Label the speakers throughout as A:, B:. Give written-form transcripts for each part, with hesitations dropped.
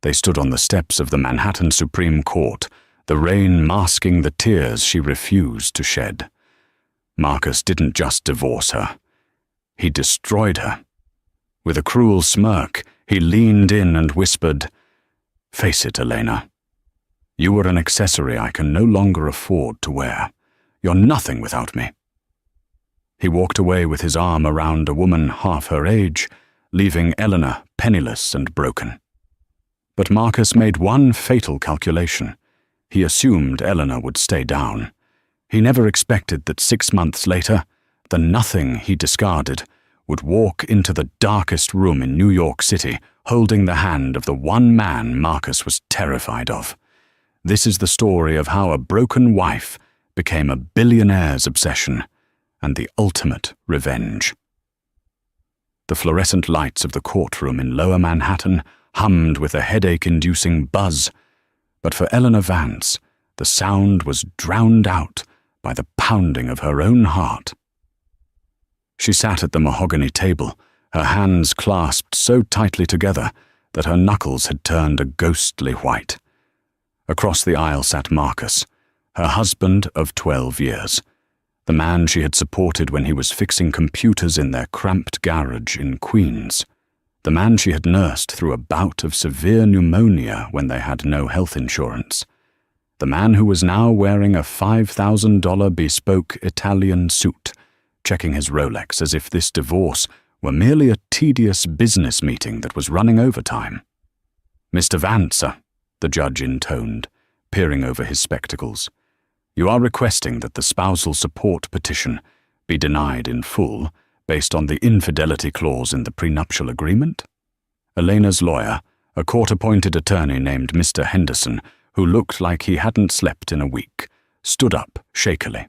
A: They stood on the steps of the Manhattan Supreme Court, the rain masking the tears she refused to shed. Marcus didn't just divorce her. He destroyed her. With a cruel smirk, he leaned in and whispered, "Face it, Elena. You were an accessory I can no longer afford to wear. You're nothing without me." He walked away with his arm around a woman half her age, leaving Eleanor penniless and broken. But Marcus made one fatal calculation. He assumed Eleanor would stay down. He never expected that 6 months later, the nothing he discarded would walk into the darkest room in New York City, holding the hand of the one man Marcus was terrified of. This is the story of how a broken wife became a billionaire's obsession and the ultimate revenge. The fluorescent lights of the courtroom in Lower Manhattan hummed with a headache-inducing buzz, but for Eleanor Vance, the sound was drowned out by the pounding of her own heart. She sat at the mahogany table, her hands clasped so tightly together that her knuckles had turned a ghostly white. Across the aisle sat Marcus, her husband of 12 years, the man she had supported when he was fixing computers in their cramped garage in Queens, the man she had nursed through a bout of severe pneumonia when they had no health insurance, the man who was now wearing a $5,000 bespoke Italian suit, checking his Rolex as if this divorce were merely a tedious business meeting that was running overtime. "Mr. Vance," the judge intoned, peering over his spectacles, "you are requesting that the spousal support petition be denied in full based on the infidelity clause in the prenuptial agreement?" Elena's lawyer, a court-appointed attorney named Mr. Henderson, who looked like he hadn't slept in a week, stood up shakily.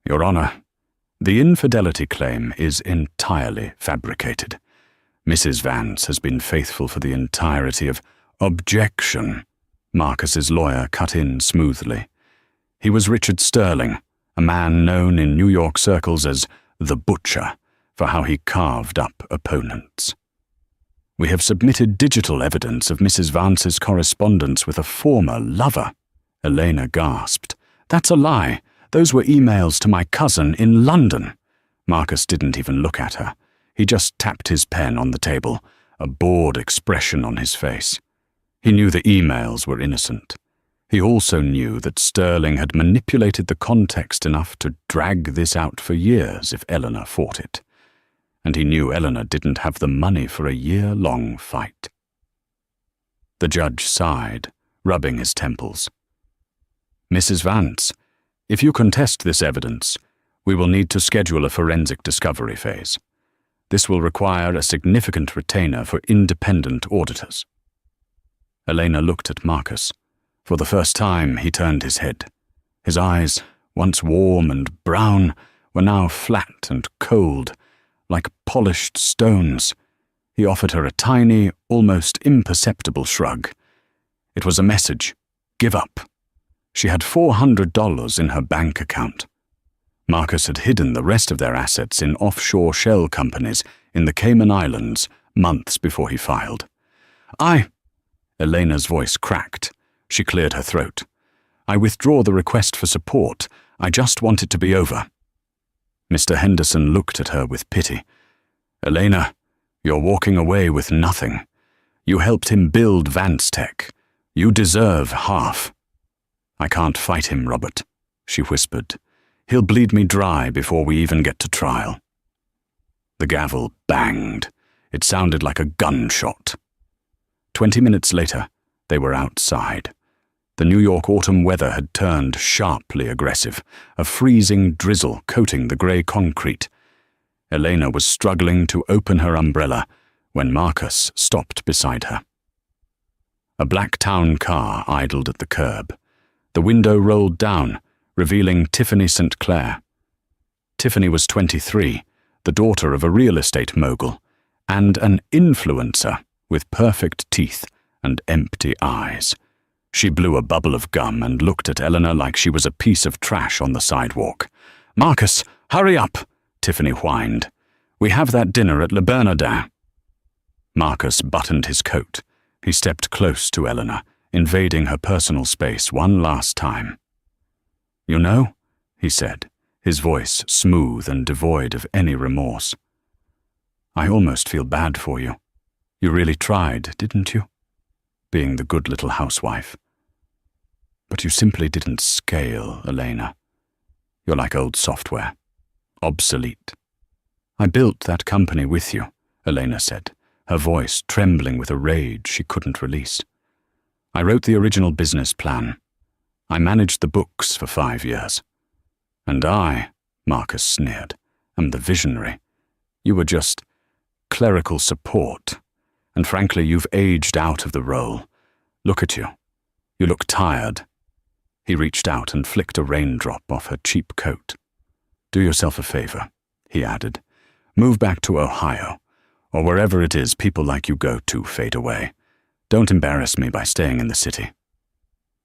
A: "Your Honor, the infidelity claim is entirely fabricated. Mrs. Vance has been faithful for the entirety of—" "Objection," Marcus's lawyer cut in smoothly. He was Richard Sterling, a man known in New York circles as the Butcher, for how he carved up opponents. "We have submitted digital evidence of Mrs. Vance's correspondence with a former lover." Elena gasped. "That's a lie. Those were emails to my cousin in London." Marcus didn't even look at her. He just tapped his pen on the table, a bored expression on his face. He knew the emails were innocent. He also knew that Sterling had manipulated the context enough to drag this out for years if Eleanor fought it. And he knew Eleanor didn't have the money for a year-long fight. The judge sighed, rubbing his temples. "Mrs. Vance, if you contest this evidence, we will need to schedule a forensic discovery phase. This will require a significant retainer for independent auditors." Elena looked at Marcus. For the first time, he turned his head. His eyes, once warm and brown, were now flat and cold, like polished stones. He offered her a tiny, almost imperceptible shrug. It was a message. Give up. She had $400 in her bank account. Marcus had hidden the rest of their assets in offshore shell companies in the Cayman Islands months before he filed. Elena's voice cracked. She cleared her throat. "I withdraw the request for support. I just want it to be over." Mr. Henderson looked at her with pity. "Elena, you're walking away with nothing. You helped him build Vance Tech. You deserve half." "I can't fight him, Robert," she whispered. "He'll bleed me dry before we even get to trial." The gavel banged. It sounded like a gunshot. 20 minutes later, they were outside. The New York autumn weather had turned sharply aggressive, a freezing drizzle coating the grey concrete. Elena was struggling to open her umbrella when Marcus stopped beside her. A black town car idled at the curb. The window rolled down, revealing Tiffany St. Clair. Tiffany was 23, the daughter of a real estate mogul, and an influencer with perfect teeth and empty eyes. She blew a bubble of gum and looked at Eleanor like she was a piece of trash on the sidewalk. "Marcus, hurry up," Tiffany whined. "We have that dinner at Le Bernardin." Marcus buttoned his coat. He stepped close to Eleanor, invading her personal space one last time. "You know," he said, his voice smooth and devoid of any remorse, "I almost feel bad for you. You really tried, didn't you? Being the good little housewife. But you simply didn't scale, Elena. You're like old software. Obsolete." "I built that company with you," Elena said, her voice trembling with a rage she couldn't release. "I wrote the original business plan. I managed the books for 5 years. And I," Marcus sneered, "am the visionary. You were just clerical support. And frankly, you've aged out of the role. Look at you. You look tired." He reached out and flicked a raindrop off her cheap coat. "Do yourself a favor," he added. "Move back to Ohio, or wherever it is people like you go to fade away. Don't embarrass me by staying in the city."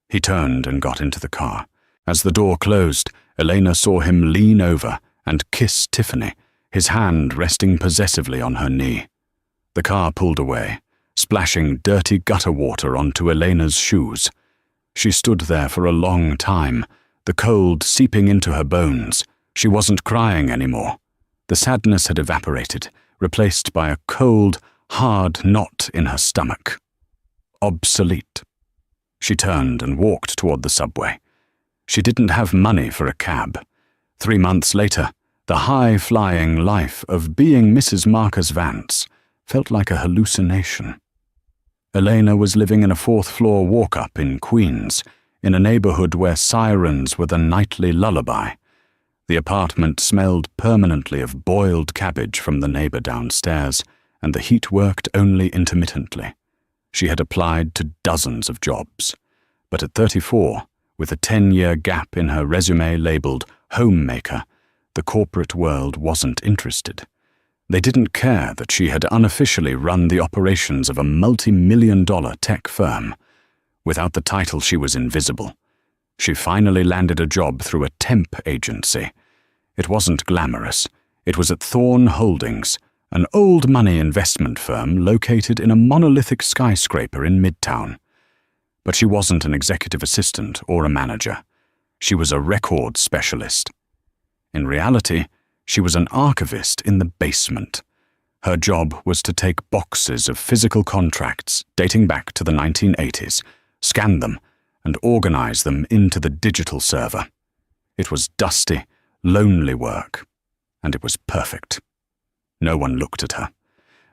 A: He turned and got into the car. As the door closed, Elena saw him lean over and kiss Tiffany, his hand resting possessively on her knee. The car pulled away, splashing dirty gutter water onto Elena's shoes. She stood there for a long time, the cold seeping into her bones. She wasn't crying anymore. The sadness had evaporated, replaced by a cold, hard knot in her stomach. Obsolete. She turned and walked toward the subway. She didn't have money for a cab. 3 months later, the high-flying life of being Mrs. Marcus Vance felt like a hallucination. Elena was living in a 4th-floor walk-up in Queens, in a neighborhood where sirens were the nightly lullaby. The apartment smelled permanently of boiled cabbage from the neighbor downstairs, and the heat worked only intermittently. She had applied to dozens of jobs, but at 34, with a 10-year gap in her resume labeled homemaker, the corporate world wasn't interested. They didn't care that she had unofficially run the operations of a multi-million-dollar tech firm. Without the title, she was invisible. She finally landed a job through a temp agency. It wasn't glamorous. It was at Thorne Holdings, an old money investment firm located in a monolithic skyscraper in Midtown. But she wasn't an executive assistant or a manager. She was a record specialist. In reality, she was an archivist in the basement. Her job was to take boxes of physical contracts dating back to the 1980s, scan them, and organize them into the digital server. It was dusty, lonely work, and it was perfect. No one looked at her.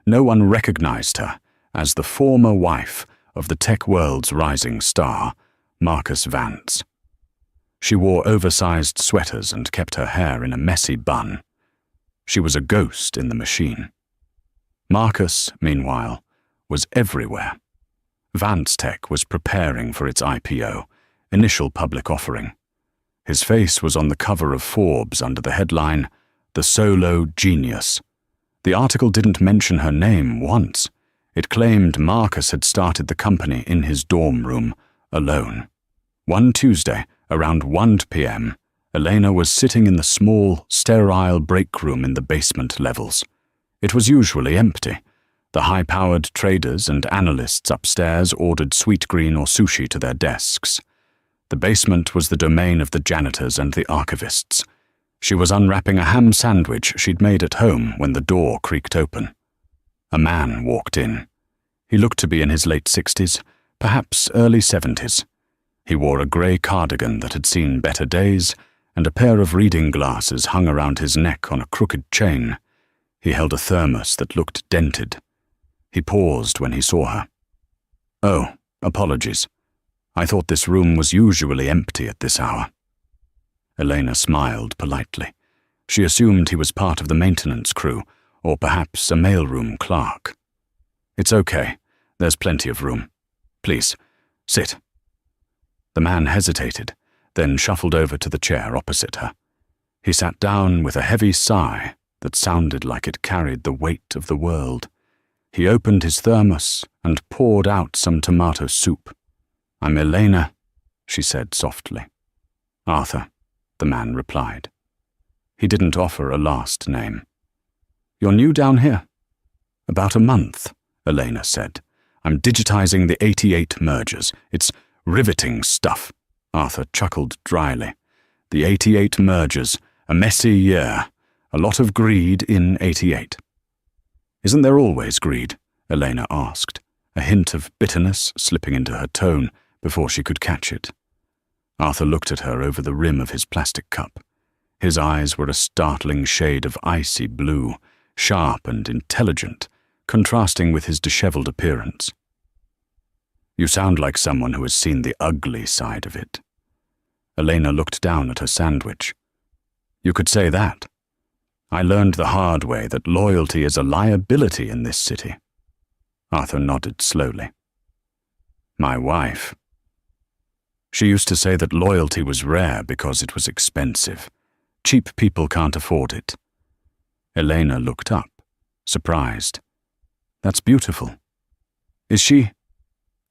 A: No one recognized her as the former wife of the tech world's rising star, Marcus Vance. She wore oversized sweaters and kept her hair in a messy bun. She was a ghost in the machine. Marcus, meanwhile, was everywhere. Vance Tech was preparing for its IPO, initial public offering. His face was on the cover of Forbes under the headline, "The Solo Genius." The article didn't mention her name once. It claimed Marcus had started the company in his dorm room, alone. One Tuesday, around 1 p.m., Elena was sitting in the small, sterile break room in the basement levels. It was usually empty. The high-powered traders and analysts upstairs ordered sweetgreen or sushi to their desks. The basement was the domain of the janitors and the archivists. She was unwrapping a ham sandwich she'd made at home when the door creaked open. A man walked in. He looked to be in his late 60s, perhaps early 70s. He wore a grey cardigan that had seen better days, and a pair of reading glasses hung around his neck on a crooked chain. He held a thermos that looked dented. He paused when he saw her. "Oh, apologies. I thought this room was usually empty at this hour." Elena smiled politely. She assumed he was part of the maintenance crew, or perhaps a mailroom clerk. "It's okay. There's plenty of room. Please, sit." The man hesitated, then shuffled over to the chair opposite her. He sat down with a heavy sigh that sounded like it carried the weight of the world. He opened his thermos and poured out some tomato soup. "I'm Elena," she said softly. "Arthur," the man replied. He didn't offer a last name. "You're new down here?" "About a month," Elena said. I'm digitizing the 88 mergers. It's riveting stuff." Arthur chuckled dryly. "The 88 mergers, a messy year, a lot of greed in 88. "Isn't there always greed?" Elena asked, a hint of bitterness slipping into her tone before she could catch it. Arthur looked at her over the rim of his plastic cup. His eyes were a startling shade of icy blue, sharp and intelligent, contrasting with his disheveled appearance. "You sound like someone who has seen the ugly side of it." Elena looked down at her sandwich. "You could say that. I learned the hard way that loyalty is a liability in this city." Arthur nodded slowly. "My wife. She used to say that loyalty was rare because it was expensive. Cheap people can't afford it." Elena looked up, surprised. "That's beautiful. Is she—"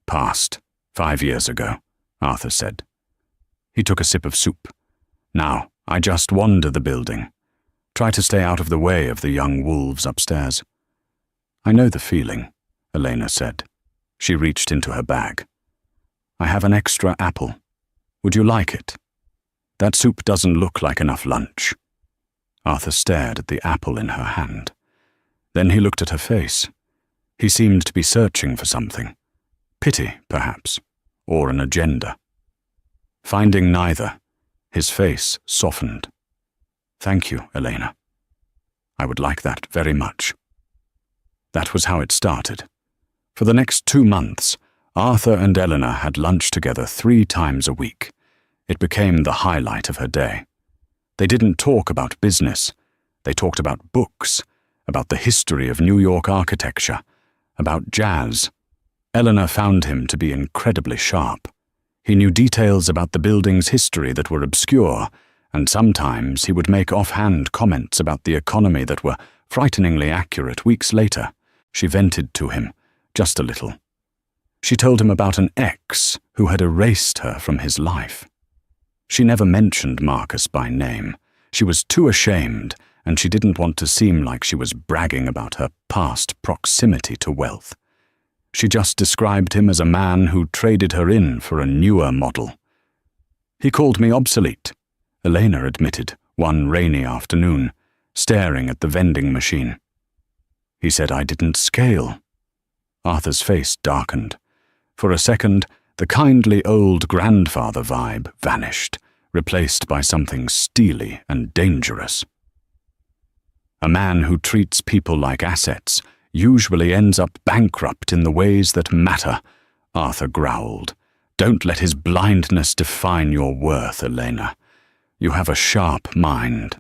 A: "Passed 5 years ago," Arthur said. He took a sip of soup. "Now, I just wander the building. Try to stay out of the way of the young wolves upstairs." "I know the feeling," Elena said. She reached into her bag. "I have an extra apple. Would you like it? That soup doesn't look like enough lunch." Arthur stared at the apple in her hand. Then he looked at her face. He seemed to be searching for something. Pity, perhaps, or an agenda. Finding neither, his face softened. "Thank you, Elena. I would like that very much." That was how it started. For the next 2 months, Arthur and Elena had lunch together 3 times a week. It became the highlight of her day. They didn't talk about business. They talked about books, about the history of New York architecture, about jazz. Elena found him to be incredibly sharp. He knew details about the building's history that were obscure, and sometimes he would make offhand comments about the economy that were frighteningly accurate weeks later. She vented to him, just a little. She told him about an ex who had erased her from his life. She never mentioned Marcus by name. She was too ashamed, and she didn't want to seem like she was bragging about her past proximity to wealth. She just described him as a man who traded her in for a newer model. "He called me obsolete," Elena admitted one rainy afternoon, staring at the vending machine. "He said I didn't scale." Arthur's face darkened. For a second, the kindly old grandfather vibe vanished, replaced by something steely and dangerous. "A man who treats people like assets usually ends up bankrupt in the ways that matter," Arthur growled. "Don't let his blindness define your worth, Elena. You have a sharp mind.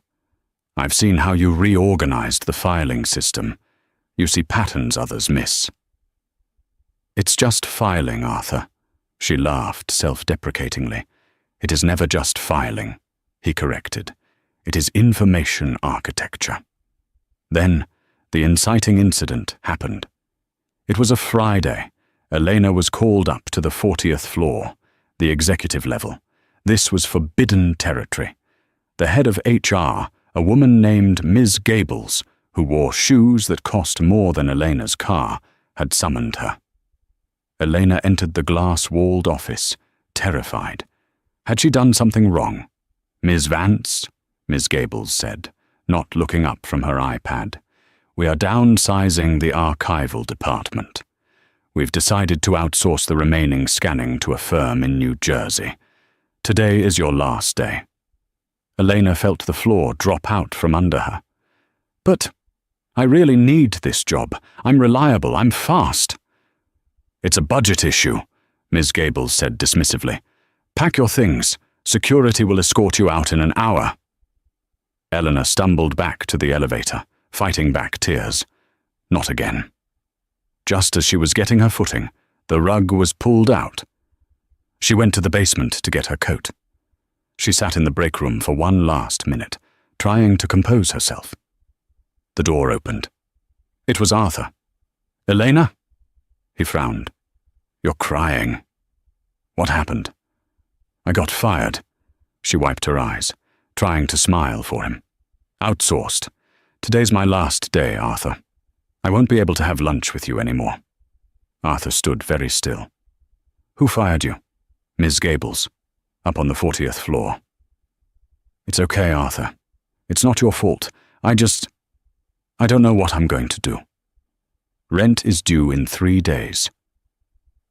A: I've seen how you reorganized the filing system. You see patterns others miss." "It's just filing, Arthur." She laughed self-deprecatingly. "It is never just filing," he corrected. "It is information architecture." Then, the inciting incident happened. It was a Friday. Elena was called up to the 40th floor, the executive level. This was forbidden territory. The head of HR, a woman named Ms. Gables, who wore shoes that cost more than Elena's car, had summoned her. Elena entered the glass-walled office, terrified. Had she done something wrong? "Ms. Vance," Ms. Gables said, not looking up from her iPad, "we are downsizing the archival department. We've decided to outsource the remaining scanning to a firm in New Jersey. Today is your last day." Elena felt the floor drop out from under her. "But I really need this job. I'm reliable. I'm fast." "It's a budget issue," Ms. Gables said dismissively. "Pack your things. Security will escort you out in an hour." Elena stumbled back to the elevator, fighting back tears. Not again. Just as she was getting her footing, the rug was pulled out. She went to the basement to get her coat. She sat in the break room for one last minute, trying to compose herself. The door opened. It was Arthur. "Elena?" He frowned. "You're crying. What happened?" "I got fired." She wiped her eyes, trying to smile for him. "Outsourced. Today's my last day, Arthur. I won't be able to have lunch with you anymore." Arthur stood very still. Who fired you? Ms. Gables, up on the 40th floor. It's okay, Arthur. It's not your fault. I don't know what I'm going to do. Rent is due in 3 days.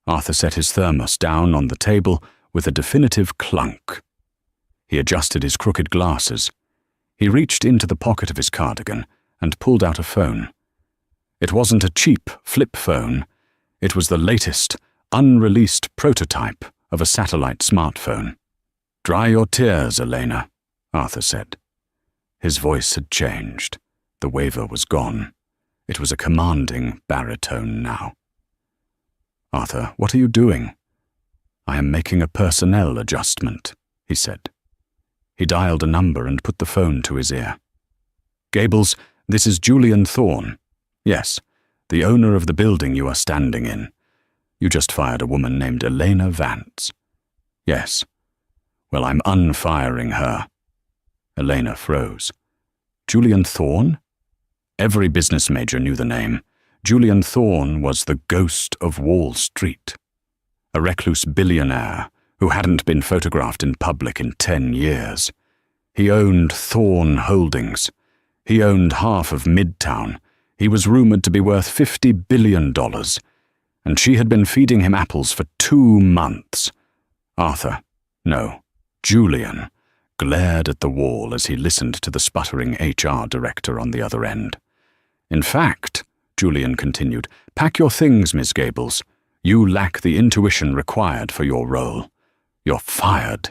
A: Arthur set his thermos down on the table with a definitive clunk. He adjusted his crooked glasses. He reached into the pocket of his cardigan and pulled out a phone. It wasn't a cheap flip phone. It was the latest, unreleased prototype of a satellite smartphone. Dry your tears, Elena, Arthur said. His voice had changed. The waver was gone. It was a commanding baritone now. Arthur, what are you doing? I am making a personnel adjustment, he said. He dialed a number and put the phone to his ear. Gables, this is Julian Thorne. Yes, the owner of the building you are standing in. You just fired a woman named Elena Vance. Yes. Well, I'm unfiring her. Elena froze. Julian Thorne? Every business major knew the name. Julian Thorne was the ghost of Wall Street. A recluse billionaire who hadn't been photographed in public in 10 years. He owned Thorne Holdings. He owned half of Midtown. He was rumored to be worth $50 billion. And she had been feeding him apples for 2 months. Arthur, no, Julian, glared at the wall as he listened to the sputtering HR director on the other end. In fact, Julian continued, pack your things, Miss Gables. You lack the intuition required for your role. You're fired.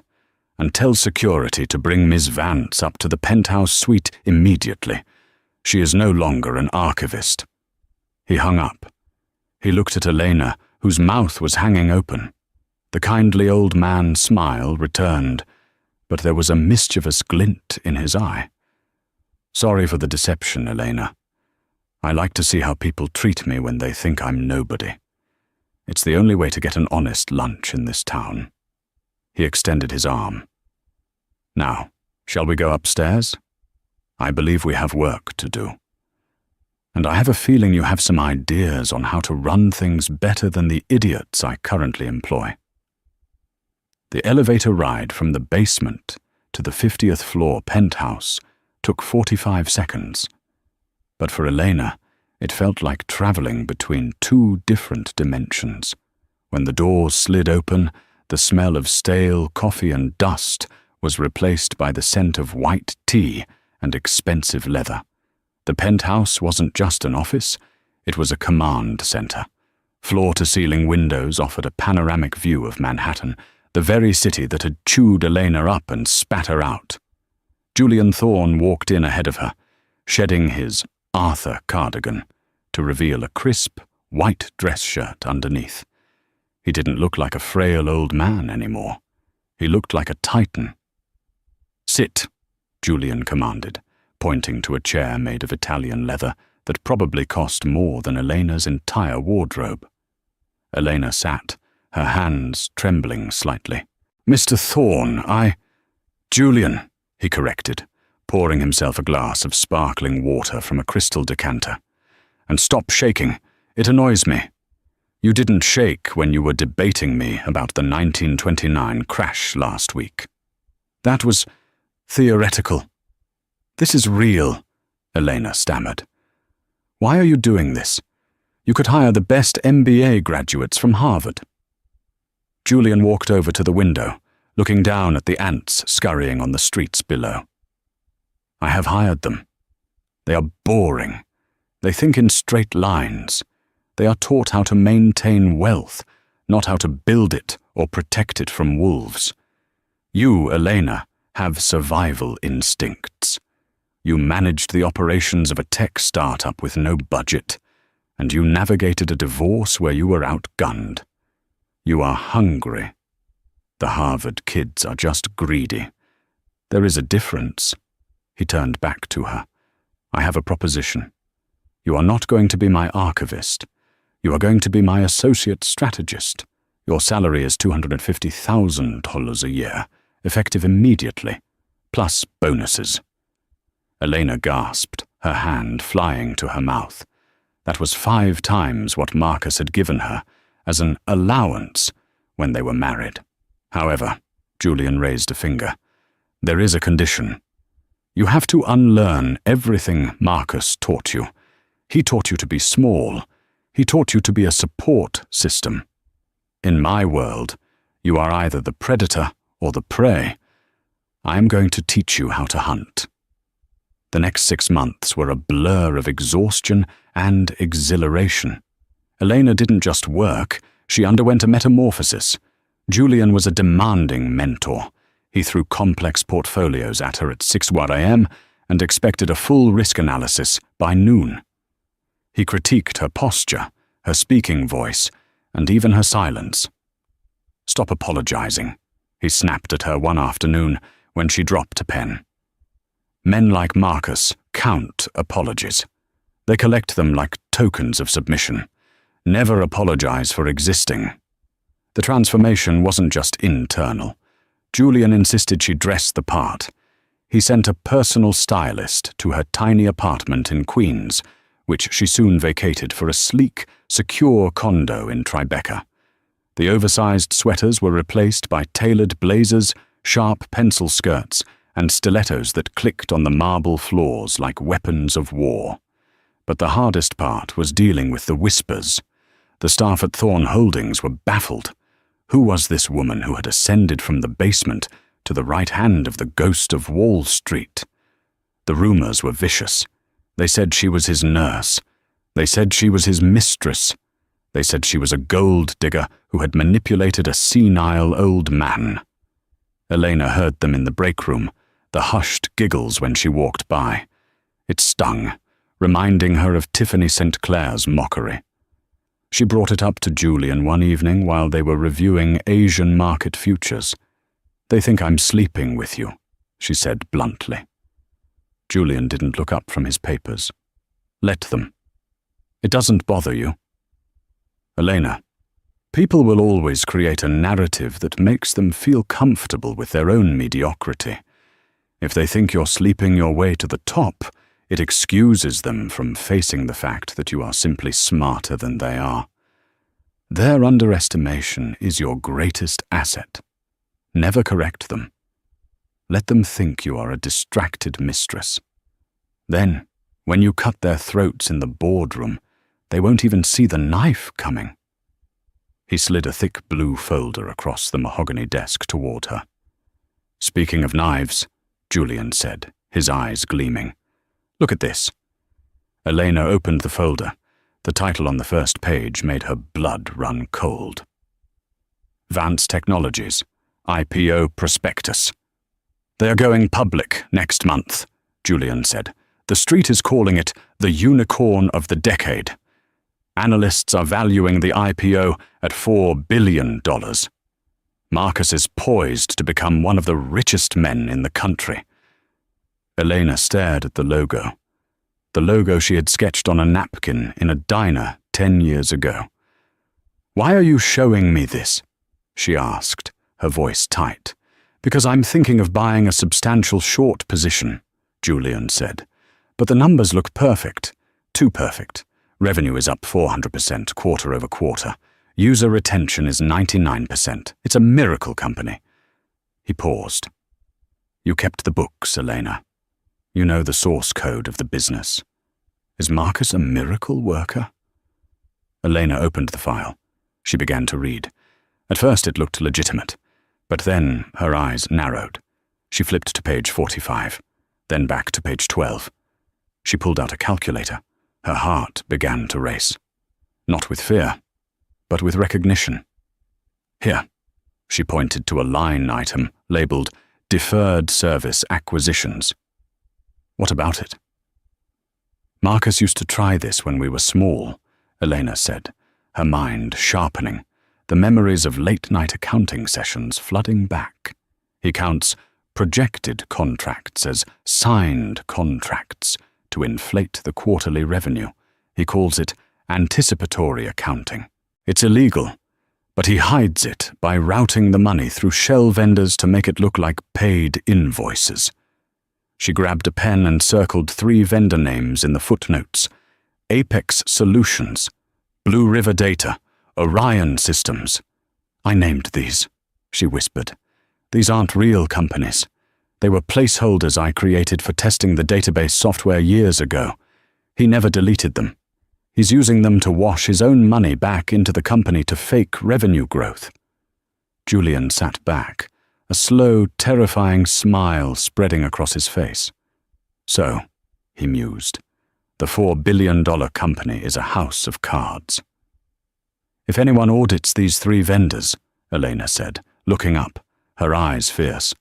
A: And tell security to bring Miss Vance up to the penthouse suite immediately. She is no longer an archivist. He hung up. He looked at Elena, whose mouth was hanging open. The kindly old man's smile returned, but there was a mischievous glint in his eye. Sorry for the deception, Elena. I like to see how people treat me when they think I'm nobody. It's the only way to get an honest lunch in this town. He extended his arm. Now, shall we go upstairs? I believe we have work to do. And I have a feeling you have some ideas on how to run things better than the idiots I currently employ. The elevator ride from the basement to the 50th floor penthouse took 45 seconds. But for Elena, it felt like traveling between 2 different dimensions. When the doors slid open, the smell of stale coffee and dust was replaced by the scent of white tea and expensive leather. The penthouse wasn't just an office, it was a command center. Floor-to-ceiling windows offered a panoramic view of Manhattan, the very city that had chewed Elena up and spat her out. Julian Thorne walked in ahead of her, shedding his Arthur cardigan to reveal a crisp, white dress shirt underneath. He didn't look like a frail old man anymore. He looked like a titan. Sit, Julian commanded, pointing to a chair made of Italian leather that probably cost more than Elena's entire wardrobe. Elena sat, her hands trembling slightly. Mr. Thorne, Julian, he corrected, pouring himself a glass of sparkling water from a crystal decanter. And stop shaking. It annoys me. You didn't shake when you were debating me about the 1929 crash last week. That was theoretical. This is real, Elena stammered. Why are you doing this? You could hire the best MBA graduates from Harvard. Julian walked over to the window, looking down at the ants scurrying on the streets below. I have hired them. They are boring. They think in straight lines. They are taught how to maintain wealth, not how to build it or protect it from wolves. You, Elena, have survival instincts. You managed the operations of a tech startup with no budget, and you navigated a divorce where you were outgunned. You are hungry. The Harvard kids are just greedy. There is a difference. He turned back to her. I have a proposition. You are not going to be my archivist. You are going to be my associate strategist. Your salary is $250,000 a year, effective immediately, plus bonuses. Elena gasped, her hand flying to her mouth. That was 5 times what Marcus had given her, as an allowance when they were married. However, Julian raised a finger, there is a condition. You have to unlearn everything Marcus taught you. He taught you to be small. He taught you to be a support system. In my world, you are either the predator or the prey. I am going to teach you how to hunt. The next 6 months were a blur of exhaustion and exhilaration. Elena didn't just work, she underwent a metamorphosis. Julian was a demanding mentor. He threw complex portfolios at her at 6 a.m. and expected a full risk analysis by noon. He critiqued her posture, her speaking voice, and even her silence. Stop apologizing, he snapped at her one afternoon when she dropped a pen. Men like Marcus count apologies. They collect them like tokens of submission. Never apologize for existing. The transformation wasn't just internal. Julian insisted she dress the part. He sent a personal stylist to her tiny apartment in Queens, which she soon vacated for a sleek, secure condo in Tribeca. The oversized sweaters were replaced by tailored blazers, sharp pencil skirts, and stilettos that clicked on the marble floors like weapons of war. But the hardest part was dealing with the whispers. The staff at Thorn Holdings were baffled. Who was this woman who had ascended from the basement to the right hand of the ghost of Wall Street? The rumors were vicious. They said she was his nurse. They said she was his mistress. They said she was a gold digger who had manipulated a senile old man. Elena heard them in the break room, the hushed giggles when she walked by. It stung, reminding her of Tiffany St. Clair's mockery. She brought it up to Julian one evening while they were reviewing Asian market futures. They think I'm sleeping with you, she said bluntly. Julian didn't look up from his papers. Let them. It doesn't bother you. Elena, people will always create a narrative that makes them feel comfortable with their own mediocrity. If they think you're sleeping your way to the top, it excuses them from facing the fact that you are simply smarter than they are. Their underestimation is your greatest asset. Never correct them. Let them think you are a distracted mistress. Then, when you cut their throats in the boardroom, they won't even see the knife coming. He slid a thick blue folder across the mahogany desk toward her. Speaking of knives, Julian said, his eyes gleaming. Look at this. Elena opened the folder. The title on the first page made her blood run cold. Vance Technologies, IPO Prospectus. They are going public next month, Julian said. The street is calling it the unicorn of the decade. Analysts are valuing the IPO at $4 billion. Marcus is poised to become one of the richest men in the country. Elena stared at the logo she had sketched on a napkin in a diner 10 years ago. Why are you showing me this? She asked, her voice tight. Because I'm thinking of buying a substantial short position, Julian said. But the numbers look perfect. Too perfect. Revenue is up 400% quarter over quarter. User retention is 99%. It's a miracle company. He paused. You kept the books, Elena. You know the source code of the business. Is Marcus a miracle worker? Elena opened the file. She began to read. At first it looked legitimate, but then her eyes narrowed. She flipped to page 45, then back to page 12. She pulled out a calculator. Her heart began to race. Not with fear, but with recognition. Here, she pointed to a line item labeled Deferred Service Acquisitions. What about it? Marcus used to try this when we were small, Elena said, her mind sharpening, the memories of late-night accounting sessions flooding back. He counts projected contracts as signed contracts to inflate the quarterly revenue. He calls it anticipatory accounting. It's illegal, but he hides it by routing the money through shell vendors to make it look like paid invoices. She grabbed a pen and circled 3 vendor names in the footnotes. Apex Solutions, Blue River Data, Orion Systems. I named these, she whispered. These aren't real companies. They were placeholders I created for testing the database software years ago. He never deleted them. He's using them to wash his own money back into the company to fake revenue growth. Julian sat back, a slow, terrifying smile spreading across his face. So, he mused, the $4 billion company is a house of cards. If anyone audits these 3 vendors, Elena said, looking up, her eyes fierce,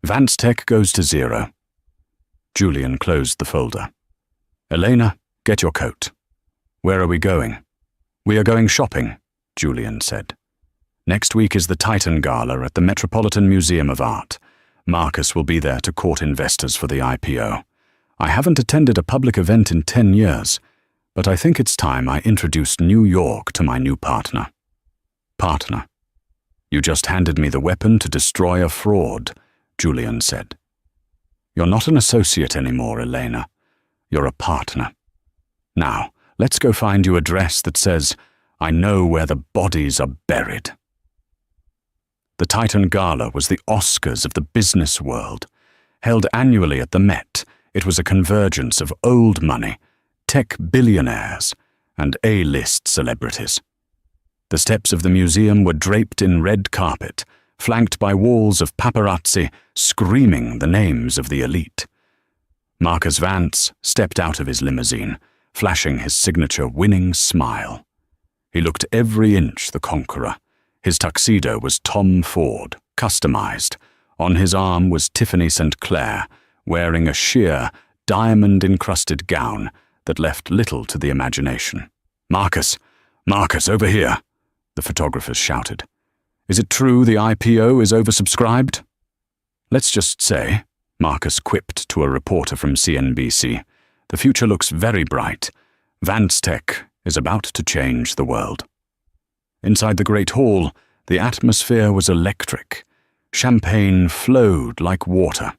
A: VanceTech goes to 0. Julian closed the folder. Elena, get your coat. Where are we going? We are going shopping, Julian said. Next week is the Titan Gala at the Metropolitan Museum of Art. Marcus will be there to court investors for the IPO. I haven't attended a public event in 10 years, but I think it's time I introduced New York to my new partner. Partner. You just handed me the weapon to destroy a fraud, Julian said. You're not an associate anymore, Elena. You're a partner. Now, let's go find you a dress that says, I know where the bodies are buried. The Titan Gala was the Oscars of the business world. Held annually at the Met, it was a convergence of old money, tech billionaires, and A-list celebrities. The steps of the museum were draped in red carpet, flanked by walls of paparazzi screaming the names of the elite. Marcus Vance stepped out of his limousine, flashing his signature winning smile. He looked every inch the conqueror. His tuxedo was Tom Ford, customized. On his arm was Tiffany St. Clair, wearing a sheer, diamond-encrusted gown that left little to the imagination. Marcus, over here, the photographers shouted. Is it true the IPO is oversubscribed? Let's just say, Marcus quipped to a reporter from CNBC, the future looks very bright. VanceTech is about to change the world. Inside the Great Hall, the atmosphere was electric. Champagne flowed like water.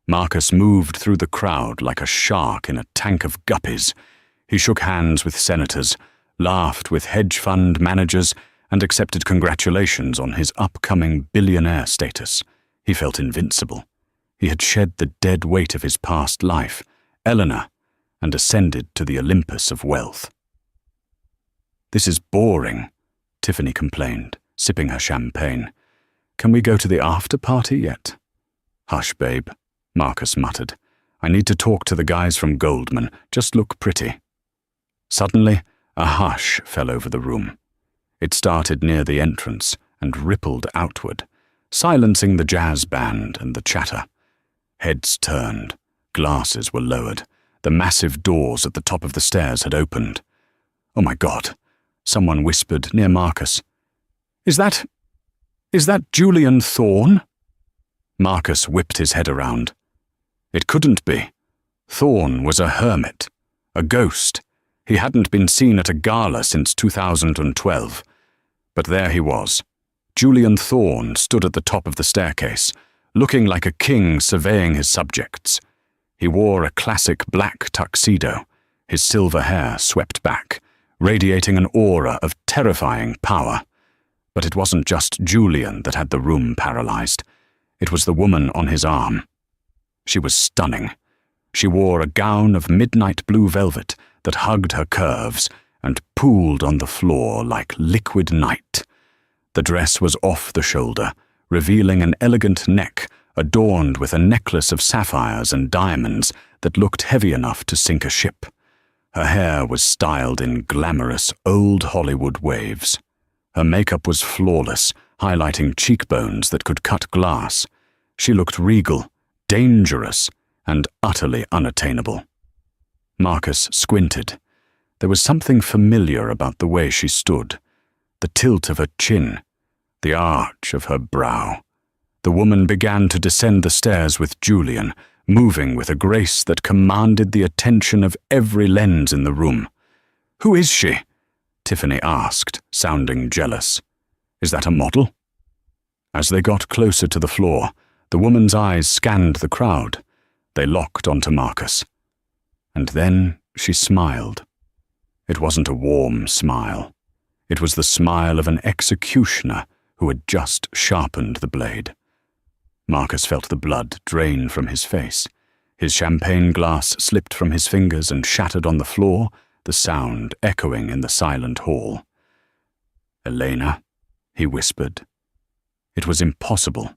A: Marcus moved through the crowd like a shark in a tank of guppies. He shook hands with senators, laughed with hedge fund managers, and accepted congratulations on his upcoming billionaire status. He felt invincible. He had shed the dead weight of his past life, Eleanor, and ascended to the Olympus of wealth. This is boring, Tiffany complained, sipping her champagne. Can we go to the after party yet? Hush, babe, Marcus muttered. I need to talk to the guys from Goldman. Just look pretty. Suddenly, a hush fell over the room. It started near the entrance and rippled outward, silencing the jazz band and the chatter. Heads turned, glasses were lowered, the massive doors at the top of the stairs had opened. Oh my God, someone whispered near Marcus. Is that Julian Thorne? Marcus whipped his head around. It couldn't be. Thorne was a hermit, a ghost. He hadn't been seen at a gala since 2012. But there he was. Julian Thorne stood at the top of the staircase, looking like a king surveying his subjects. He wore a classic black tuxedo, his silver hair swept back, radiating an aura of terrifying power. But it wasn't just Julian that had the room paralyzed. It was the woman on his arm. She was stunning. She wore a gown of midnight blue velvet that hugged her curves and pooled on the floor like liquid night. The dress was off the shoulder, revealing an elegant neck adorned with a necklace of sapphires and diamonds that looked heavy enough to sink a ship. Her hair was styled in glamorous old Hollywood waves. Her makeup was flawless, highlighting cheekbones that could cut glass. She looked regal, dangerous, and utterly unattainable. Marcus squinted. There was something familiar about the way she stood, the tilt of her chin, the arch of her brow. The woman began to descend the stairs with Julian, moving with a grace that commanded the attention of every lens in the room. Who is she? Tiffany asked, sounding jealous. Is that a model? As they got closer to the floor, the woman's eyes scanned the crowd. They locked onto Marcus. And then she smiled. It wasn't a warm smile. It was the smile of an executioner who had just sharpened the blade. Marcus felt the blood drain from his face. His champagne glass slipped from his fingers and shattered on the floor, the sound echoing in the silent hall. "Elena," he whispered. It was impossible.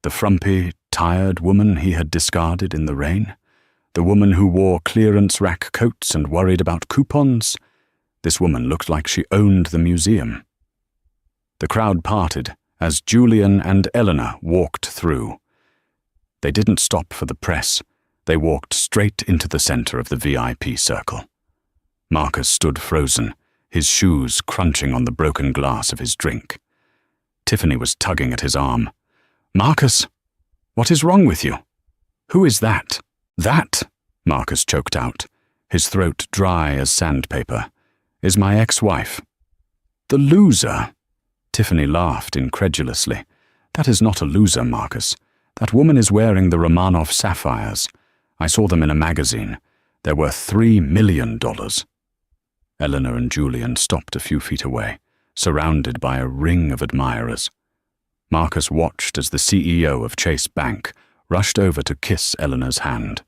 A: The frumpy, tired woman he had discarded in the rain? The woman who wore clearance rack coats and worried about coupons? This woman looked like she owned the museum. The crowd parted as Julian and Eleanor walked through. They didn't stop for the press. They walked straight into the center of the VIP circle. Marcus stood frozen, his shoes crunching on the broken glass of his drink. Tiffany was tugging at his arm. "Marcus, what is wrong with you? Who is that?" "That," Marcus choked out, his throat dry as sandpaper, "is my ex-wife." "The loser?" Tiffany laughed incredulously. "That is not a loser, Marcus. That woman is wearing the Romanov sapphires. I saw them in a magazine. They're worth $3 million. Eleanor and Julian stopped a few feet away, surrounded by a ring of admirers. Marcus watched as the CEO of Chase Bank rushed over to kiss Eleanor's hand.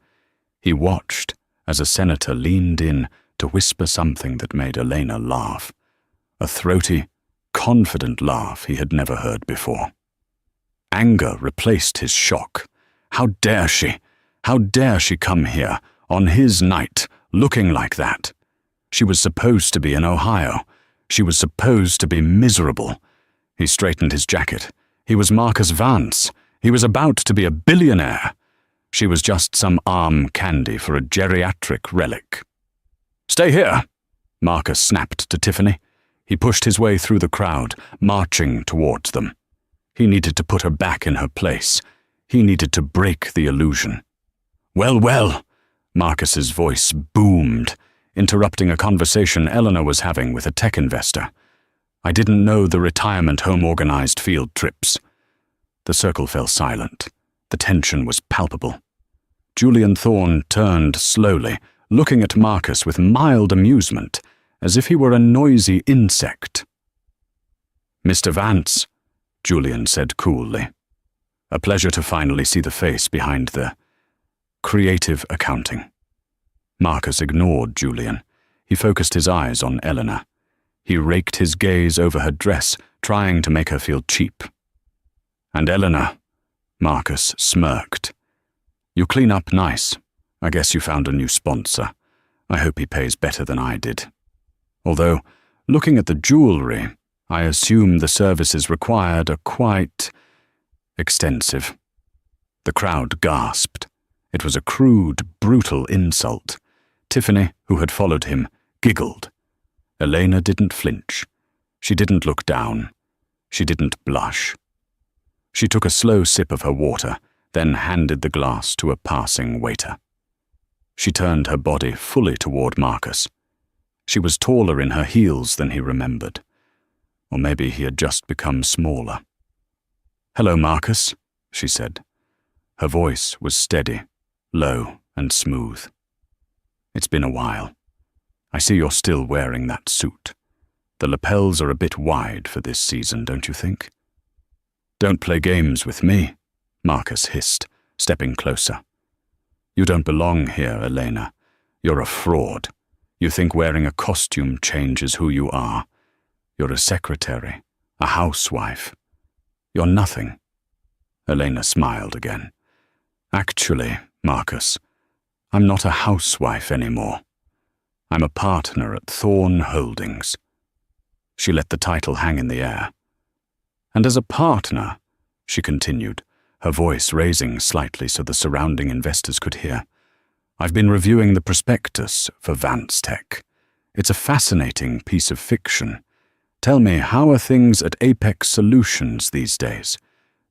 A: He watched as a senator leaned in to whisper something that made Elena laugh. A throaty, confident laugh he had never heard before. Anger replaced his shock. How dare she? How dare she come here, on his night, looking like that? She was supposed to be in Ohio. She was supposed to be miserable. He straightened his jacket. He was Marcus Vance. He was about to be a billionaire. She was just some arm candy for a geriatric relic. "Stay here," Marcus snapped to Tiffany. He pushed his way through the crowd, marching towards them. He needed to put her back in her place. He needed to break the illusion. "Well, well," Marcus's voice boomed, interrupting a conversation Eleanor was having with a tech investor. "I didn't know the retirement home organized field trips." The circle fell silent. The tension was palpable. Julian Thorne turned slowly, looking at Marcus with mild amusement, as if he were a noisy insect. "Mr. Vance," Julian said coolly. "A pleasure to finally see the face behind the creative accounting." Marcus ignored Julian. He focused his eyes on Eleanor. He raked his gaze over her dress, trying to make her feel cheap. "And Eleanor," Marcus smirked. "You clean up nice. I guess you found a new sponsor. I hope he pays better than I did. Although, looking at the jewelry, I assume the services required are quite extensive." The crowd gasped. It was a crude, brutal insult. Tiffany, who had followed him, giggled. Elena didn't flinch. She didn't look down. She didn't blush. She took a slow sip of her water, then handed the glass to a passing waiter. She turned her body fully toward Marcus. She was taller in her heels than he remembered. Or maybe he had just become smaller. "Hello, Marcus," she said. Her voice was steady, low and smooth. "It's been a while. I see you're still wearing that suit. The lapels are a bit wide for this season, don't you think?" "Don't play games with me," Marcus hissed, stepping closer. "You don't belong here, Elena. You're a fraud. You think wearing a costume changes who you are. You're a secretary, a housewife. You're nothing." Elena smiled again. "Actually, Marcus, I'm not a housewife anymore. I'm a partner at Thorne Holdings." She let the title hang in the air. "And as a partner," she continued, her voice raising slightly so the surrounding investors could hear, "I've been reviewing the prospectus for Vance Tech. It's a fascinating piece of fiction. Tell me, how are things at Apex Solutions these days?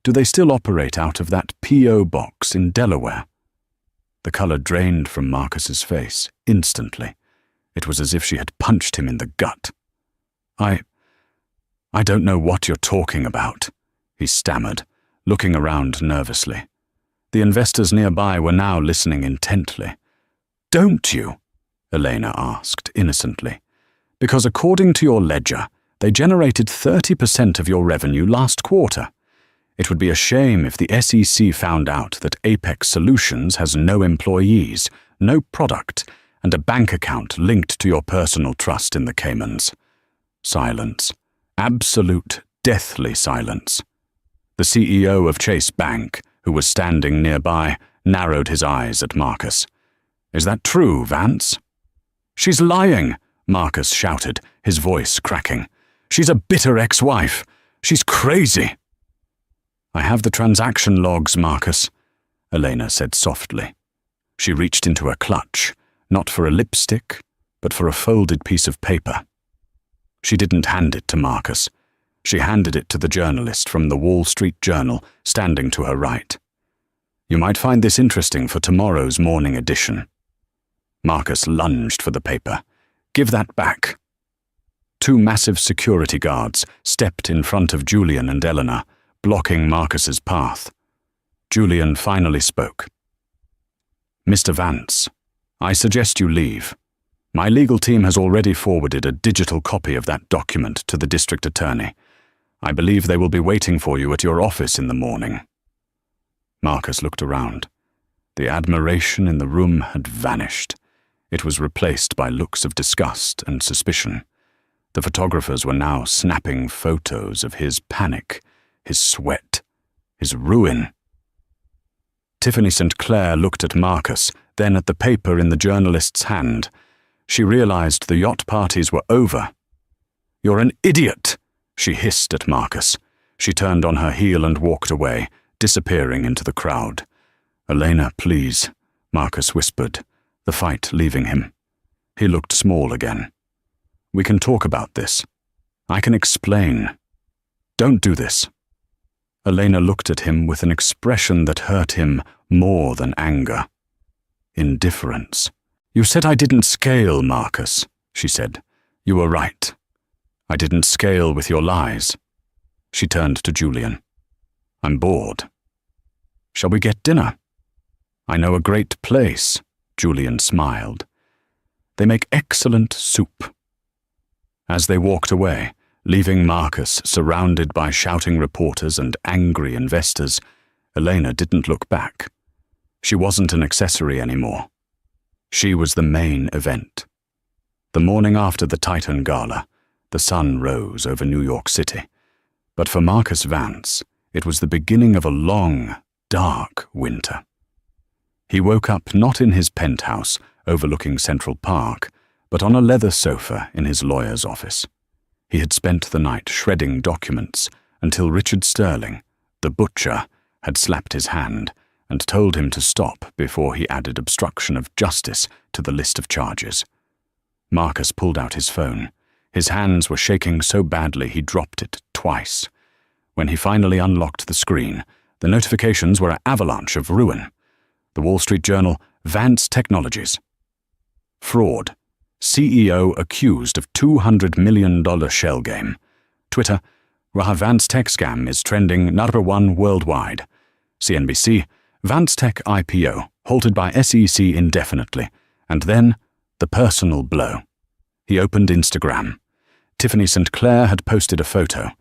A: Do they still operate out of that P.O. box in Delaware?" The color drained from Marcus's face instantly. It was as if she had punched him in the gut. I don't know what you're talking about," he stammered, looking around nervously. The investors nearby were now listening intently. "Don't you?" Elena asked innocently. "Because according to your ledger, They generated 30% of your revenue last quarter. It would be a shame if the SEC found out that Apex Solutions has no employees, no product, and a bank account linked to your personal trust in the Caymans. Silence. Absolute, deathly silence. The CEO of Chase Bank, who was standing nearby, narrowed his eyes at Marcus. "Is that true, Vance?" "She's lying," Marcus shouted, his voice cracking. "She's a bitter ex-wife. She's crazy." "I have the transaction logs, Marcus," Elena said softly. She reached into her clutch, not for a lipstick, but for a folded piece of paper. She didn't hand it to Marcus. She handed it to the journalist from the Wall Street Journal, standing to her right. "You might find this interesting for tomorrow's morning edition." Marcus lunged for the paper. "Give that back." Two massive security guards stepped in front of Julian and Eleanor, blocking Marcus's path. Julian finally spoke. "Mr. Vance, I suggest you leave. My legal team has already forwarded a digital copy of that document to the district attorney. I believe they will be waiting for you at your office in the morning." Marcus looked around. The admiration in the room had vanished. It was replaced by looks of disgust and suspicion. The photographers were now snapping photos of his panic, his sweat, his ruin. Tiffany St. Clair looked at Marcus, then at the paper in the journalist's hand. She realized the yacht parties were over. "You're an idiot," she hissed at Marcus. She turned on her heel and walked away, disappearing into the crowd. "Elena, please," Marcus whispered, the fight leaving him. He looked small again. "We can talk about this. I can explain. Don't do this." Elena looked at him with an expression that hurt him more than anger. Indifference. "You said I didn't scale, Marcus," she said. "You were right. I didn't scale with your lies." She turned to Julian. "I'm bored. Shall we get dinner?" "I know a great place," Julian smiled. "They make excellent soup." As they walked away, leaving Marcus surrounded by shouting reporters and angry investors, Elena didn't look back. She wasn't an accessory anymore. She was the main event. The morning after the Titan Gala, the sun rose over New York City. But for Marcus Vance, it was the beginning of a long, dark winter. He woke up not in his penthouse overlooking Central Park, but on a leather sofa in his lawyer's office. He had spent the night shredding documents until Richard Sterling, the butcher, had slapped his hand and told him to stop before he added obstruction of justice to the list of charges. Marcus pulled out his phone. His hands were shaking so badly he dropped it twice. When he finally unlocked the screen, the notifications were an avalanche of ruin. The Wall Street Journal, Vance Technologies. Fraud. CEO accused of $200 million shell game. Twitter, Vance Tech scam is trending #1 worldwide. CNBC, Vance Tech IPO, halted by SEC indefinitely. And then, the personal blow. He opened Instagram. Tiffany St. Clair had posted a photo.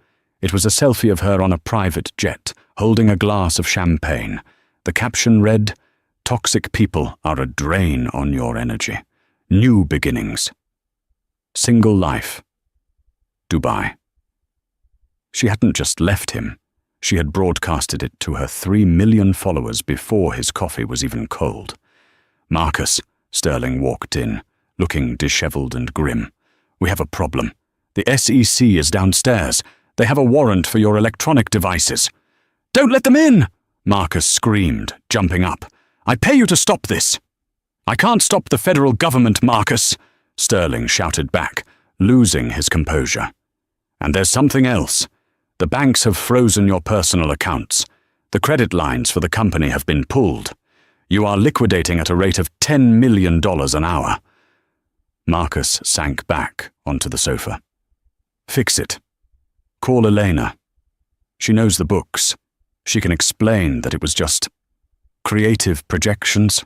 A: It was a selfie of her on a private jet, holding a glass of champagne. The caption read, "Toxic people are a drain on your energy. New beginnings. Single life. Dubai." She hadn't just left him. She had broadcasted it to her 3 million followers before his coffee was even cold. "Marcus," Sterling walked in, looking disheveled and grim. "We have a problem. The SEC is downstairs. They have a warrant for your electronic devices." "Don't let them in!" Marcus screamed, jumping up. "I pay you to stop this." "I can't stop the federal government, Marcus," Sterling shouted back, losing his composure. "And there's something else. The banks have frozen your personal accounts. The credit lines for the company have been pulled. You are liquidating at a rate of $10 million an hour." Marcus sank back onto the sofa. "Fix it. Call Elena. She knows the books. She can explain that it was just creative projections."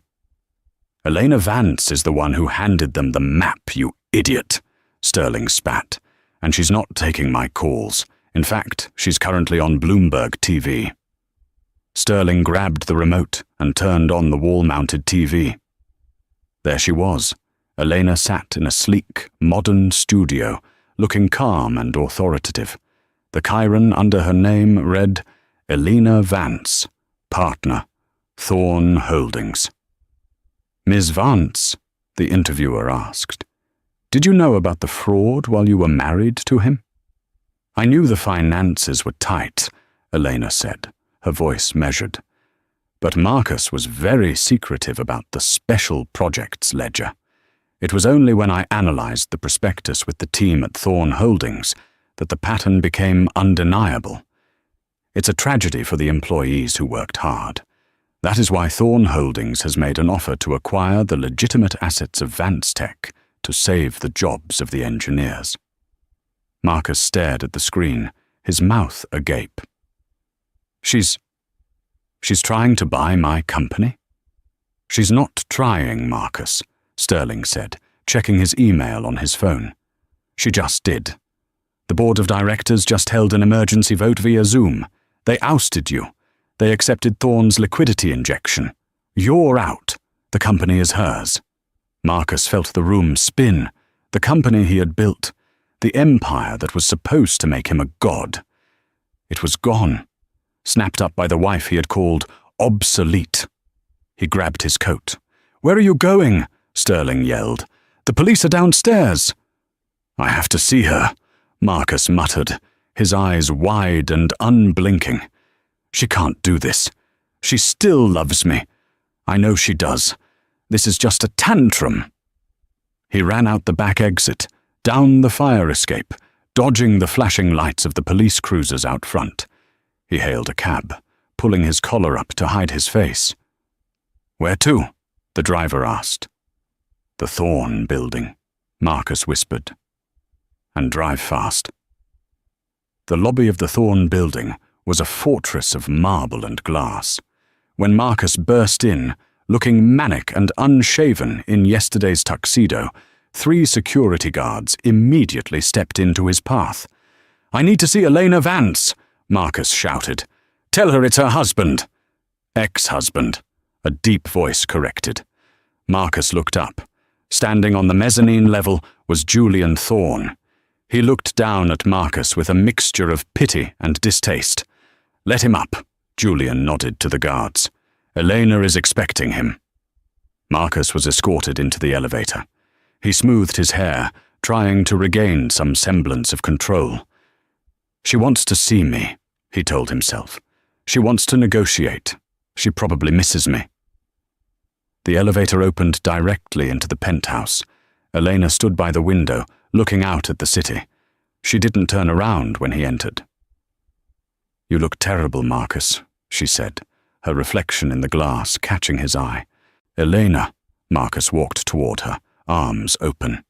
A: "Elena Vance is the one who handed them the map, you idiot," Sterling spat. and she's not taking my calls. In fact, she's currently on Bloomberg TV. Sterling grabbed the remote and turned on the wall-mounted TV. There she was. Elena sat in a sleek, modern studio, looking calm and authoritative. The chyron under her name read, Elena Vance, partner, Thorn Holdings. Ms. Vance, the interviewer asked, did you know about the fraud while you were married to him? I knew the finances were tight, Elena said, her voice measured. But Marcus was very secretive about the special projects ledger. It was only when I analyzed the prospectus with the team at Thorn Holdings that the pattern became undeniable. It's a tragedy for the employees who worked hard. That is why Thorn Holdings has made an offer to acquire the legitimate assets of Vance Tech to save the jobs of the engineers. Marcus stared at the screen, his mouth agape. She's trying to buy my company? She's not trying, Marcus, Sterling said, checking his email on his phone. She just did. The board of directors just held an emergency vote via Zoom. They ousted you. They accepted Thorn's liquidity injection. You're out. The company is hers. Marcus felt the room spin. The company he had built, the empire that was supposed to make him a god. It was gone, snapped up by the wife he had called obsolete. He grabbed his coat. Where are you going? Sterling yelled. The police are downstairs. I have to see her, Marcus muttered, his eyes wide and unblinking. She can't do this. She still loves me. I know she does. This is just a tantrum. He ran out the back exit, down the fire escape, dodging the flashing lights of the police cruisers out front. He hailed a cab, pulling his collar up to hide his face. Where to? The driver asked. The Thorn building, Marcus whispered. And drive fast. The lobby of the Thorn building was a fortress of marble and glass. When Marcus burst in, looking manic and unshaven in yesterday's tuxedo, 3 security guards immediately stepped into his path. I need to see Elena Vance, Marcus shouted. Tell her it's her husband. Ex-husband, a deep voice corrected. Marcus looked up. Standing on the mezzanine level was Julian Thorn. He looked down at Marcus with a mixture of pity and distaste. Let him up, Julian nodded to the guards. Elena is expecting him. Marcus was escorted into the elevator. He smoothed his hair, trying to regain some semblance of control. She wants to see me, he told himself. She wants to negotiate. She probably misses me. The elevator opened directly into the penthouse. Elena stood by the window, looking out at the city. She didn't turn around when he entered. You look terrible, Marcus, she said, her reflection in the glass catching his eye. Elena, Marcus walked toward her, arms open.